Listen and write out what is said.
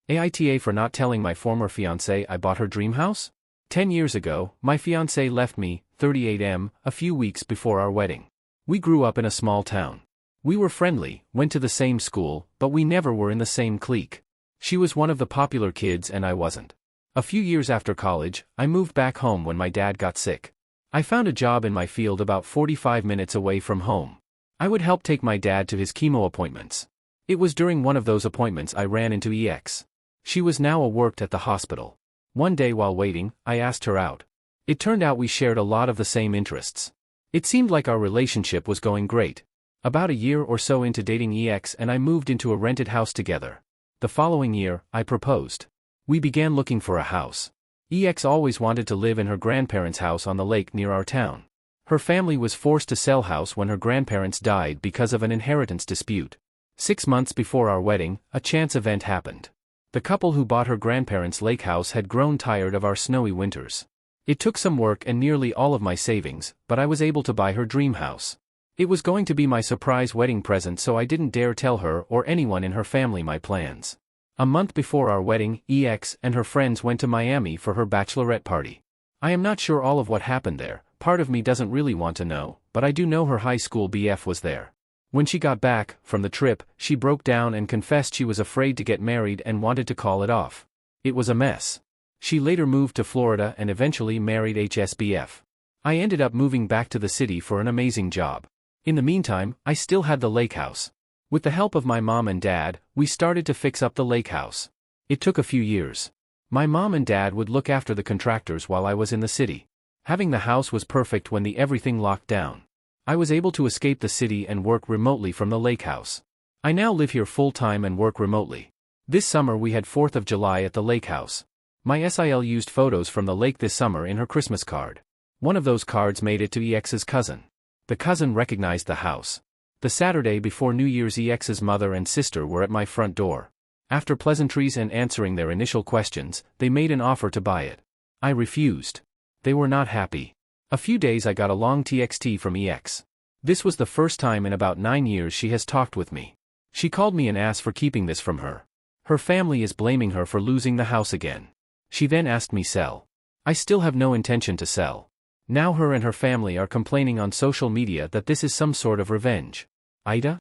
AITA for not telling my former fiancé I bought her dream house? 10 years ago, my fiancé left me, 38M, a few weeks before our wedding. We grew up in a small town. We were friendly, went to the same school, but we never were in the same clique. She was one of the popular kids and I wasn't. A few years after college, I moved back home when my dad got sick. I found a job in my field about 45 minutes away from home. I would help take my dad to his chemo appointments. It was during one of those appointments I ran into EX. She was now worked at the hospital. One day while waiting, I asked her out. It turned out we shared a lot of the same interests. It seemed like our relationship was going great. About a year or so into dating EX and I moved into a rented house together. The following year, I proposed. We began looking for a house. EX always wanted to live in her grandparents' house on the lake near our town. Her family was forced to sell house when her grandparents died because of an inheritance dispute. 6 months before our wedding, a chance event happened. The couple who bought her grandparents' lake house had grown tired of our snowy winters. It took some work and nearly all of my savings, but I was able to buy her dream house. It was going to be my surprise wedding present, so I didn't dare tell her or anyone in her family my plans. A month before our wedding, EX and her friends went to Miami for her bachelorette party. I am not sure all of what happened there, part of me doesn't really want to know, but I do know her high school BF was there. When she got back from the trip, she broke down and confessed she was afraid to get married and wanted to call it off. It was a mess. She later moved to Florida and eventually married HSBF. I ended up moving back to the city for an amazing job. In the meantime, I still had the lake house. With the help of my mom and dad, we started to fix up the lake house. It took a few years. My mom and dad would look after the contractors while I was in the city. Having the house was perfect when the everything locked down. I was able to escape the city and work remotely from the lake house. I now live here full-time and work remotely. This summer we had 4th of July at the lake house. My SIL used photos from the lake this summer in her Christmas card. One of those cards made it to EX's cousin. The cousin recognized the house. The Saturday before New Year's, EX's mother and sister were at my front door. After pleasantries and answering their initial questions, they made an offer to buy it. I refused. They were not happy. A few days I got a long TXT from EX. This was the first time in about 9 years she has talked with me. She called me an ass for keeping this from her. Her family is blaming her for losing the house again. She then asked me sell. I still have no intention to sell. Now her and her family are complaining on social media that this is some sort of revenge. AITA?